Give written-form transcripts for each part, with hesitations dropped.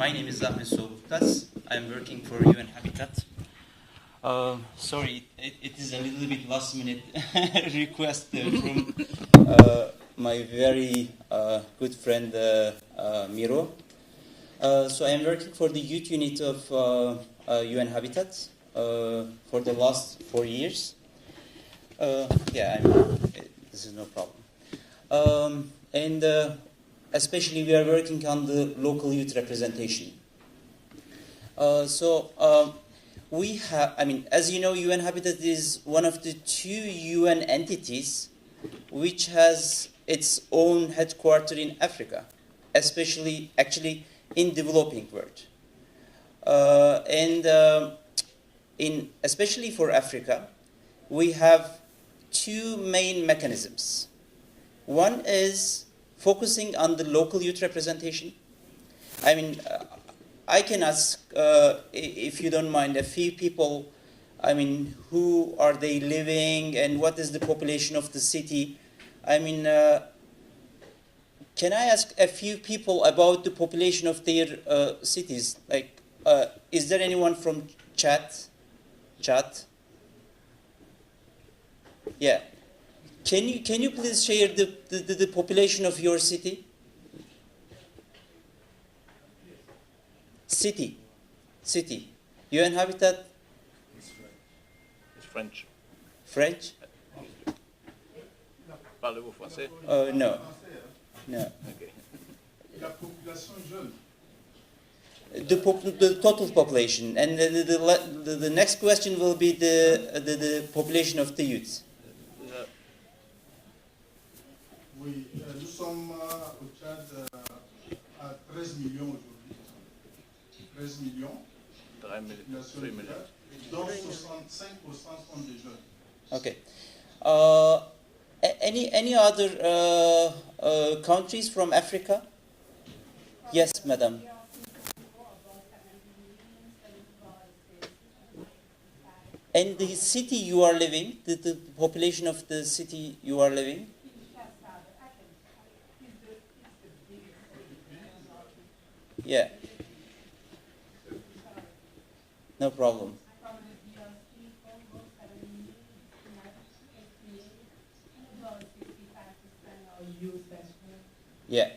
My name is Ahmed Soguktas. I'm working for UN Habitat. Sorry, it is a little bit last minute request from my very good friend Miro. So I'm working for the youth unit of UN Habitat for the last 4 years. This is no problem. Especially we are working on the local youth representation. We have, as you know, UN Habitat is one of the 2 UN entities which has its own headquarters in Africa, especially actually in developing world. Especially for Africa, we have 2 main mechanisms. One is focusing on the local youth representation. I can ask, if you don't mind, a few people, who are they living and what is the population of the city? Can I ask a few people about the population of their cities? Is there anyone from Chad? Yeah. Can you please share the population of your city? City. UN Habitat? It's French. French? Parlez-vous français? No. Okay. La population jeune. The total population. And the next question will be the population of the youth. Oui, nous sommes au Tchad à 13 millions aujourd'hui. 13 millions. 3 millions. Dont 65% sont des jeunes. Okay. Any other countries from Africa? Yes, madam. And the city you are living, the population of the city you are living? Yeah. No problem. Yeah.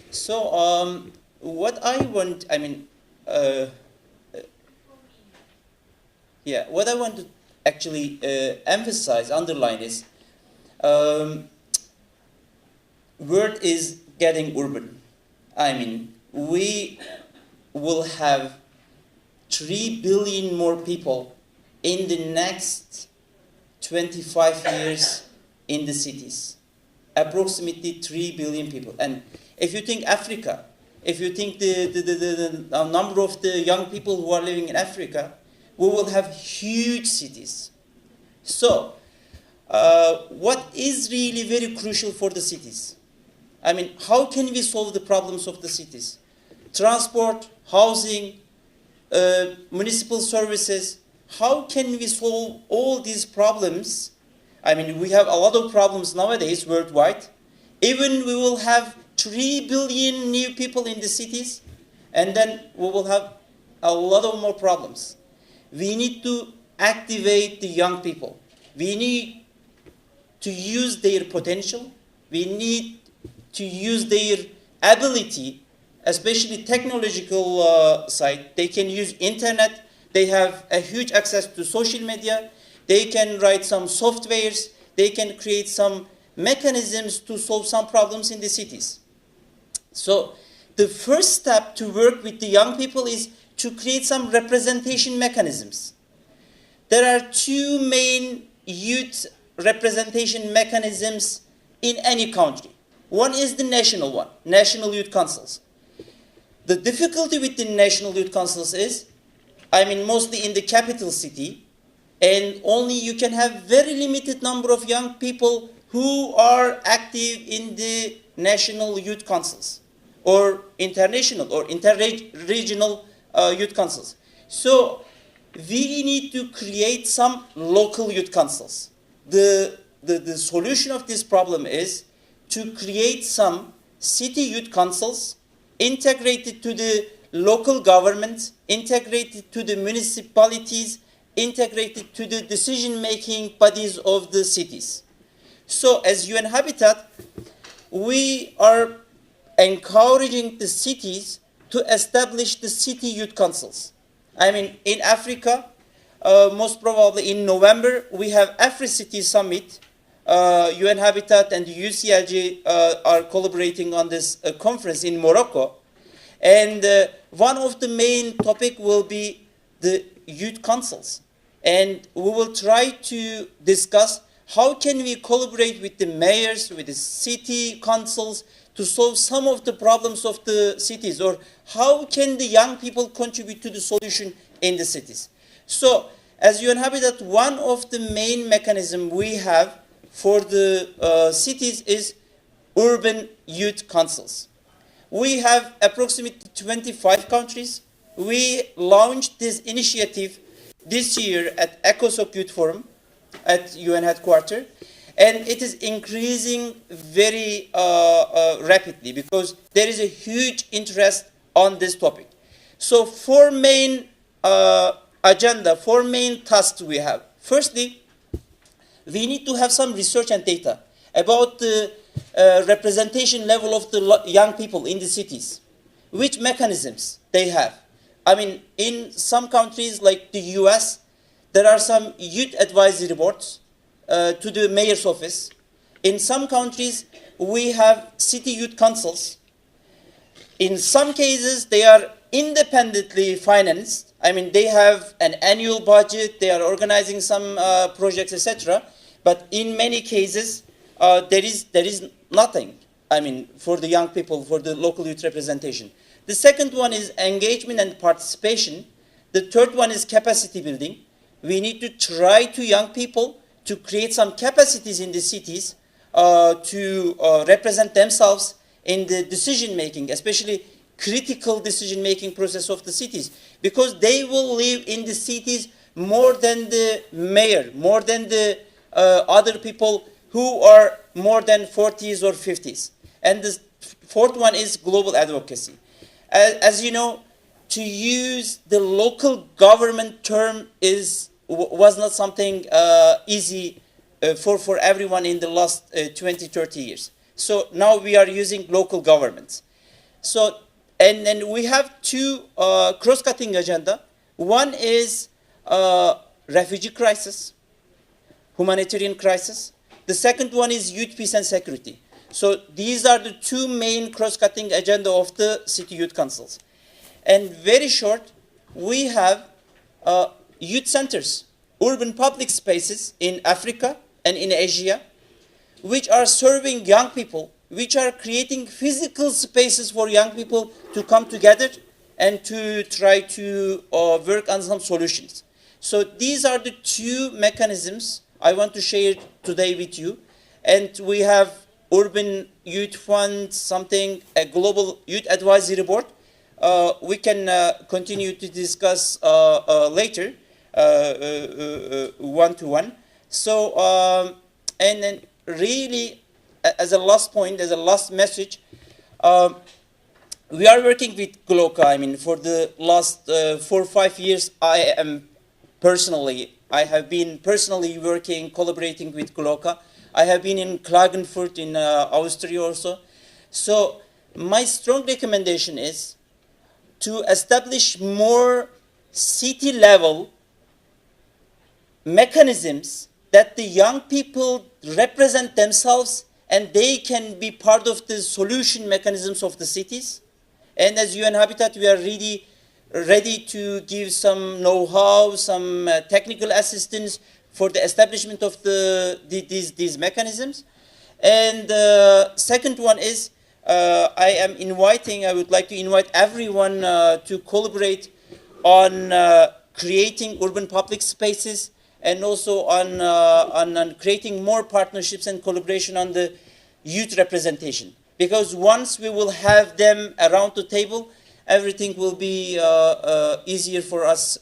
So, what I want, what I want to actually emphasize, underline is, world is getting urban. We will have 3 billion more people in the next 25 years in the cities. Approximately 3 billion people. And if you think Africa, if you think the number of the young people who are living in Africa, we will have huge cities. So, what is really very crucial for the cities? How can we solve the problems of the cities? Transport, housing, municipal services. How can we solve all these problems? We have a lot of problems nowadays worldwide. Even we will have 3 billion new people in the cities, and then we will have a lot of more problems. We need to activate the young people. We need to use their potential. We need to use their ability, especially technological side. They can use internet. They have a huge access to social media. They can write some softwares. They can create some mechanisms to solve some problems in the cities. So the first step to work with the young people is to create some representation mechanisms. There are 2 main youth representation mechanisms in any country. One is the national one, National Youth Councils. The difficulty with the National Youth Councils is, mostly in the capital city, and only you can have very limited number of young people who are active in the National Youth Councils, or international or inter-regional youth councils. So we need to create some local youth councils. The solution of this problem is to create some city youth councils integrated to the local governments, integrated to the municipalities, integrated to the decision-making bodies of the cities. So as UN Habitat, we are encouraging the cities to establish the city youth councils. I mean, in Africa, most probably in November, we have Afri-City Summit. UN Habitat and the UCLG are collaborating on this conference in Morocco. And one of the main topic will be the youth councils. And we will try to discuss how can we collaborate with the mayors, with the city councils to solve some of the problems of the cities, or how can the young people contribute to the solution in the cities. So as UN Habitat, one of the main mechanisms we have for the cities is urban youth councils. We have approximately 25 countries. We launched this initiative this year at ECOSOC Youth Forum at UN headquarters, and it is increasing very rapidly because there is a huge interest on this topic. So four main tasks we have. Firstly, we need to have some research and data about the representation level of the young people in the cities, which mechanisms they have. I mean, in some countries like the US, there are some youth advisory boards to the mayor's office. In some countries, we have city youth councils. In some cases, they are independently financed. I mean, they have an annual budget, they are organizing some projects, etc. But in many cases, there is nothing, I mean, for the young people, for the local youth representation. The second one is engagement and participation. The third one is capacity building. We need to try to young people to create some capacities in the cities to represent themselves in the decision-making, especially critical decision-making process of the cities, because they will live in the cities more than the mayor, more than the other people who are more than 40s or 50s. And the fourth one is global advocacy. As you know, to use the local government term was not something easy for everyone in the last 20, 30 years. So now we are using local governments. So, and then we have two cross-cutting agenda. One is refugee crisis, humanitarian crisis. The second one is youth peace and security. So these are the two main cross-cutting agenda of the city youth councils. And very short, we have youth centers, urban public spaces in Africa and in Asia, which are serving young people, which are creating physical spaces for young people to come together and to try to work on some solutions. So these are the two mechanisms I want to share today with you. And we have Urban Youth Fund, a global youth advisory board. We can continue to discuss later, one-to-one. So, and then really, as a last point, as a last message, we are working with GLOCA. I mean, for the last 4 or 5 years, I have been personally working, collaborating with GLOCA. I have been in Klagenfurt in Austria also. So my strong recommendation is to establish more city-level mechanisms that the young people represent themselves and they can be part of the solution mechanisms of the cities. And as UN Habitat, we are really ready to give some know-how, some technical assistance for the establishment of these mechanisms. And the second one is I would like to invite everyone to collaborate on creating urban public spaces and also on creating more partnerships and collaboration on the youth representation. Because once we will have them around the table, everything will be easier for us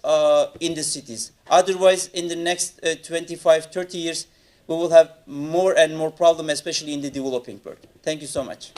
in the cities. Otherwise, in the next 25, 30 years, we will have more and more problems, especially in the developing world. Thank you so much.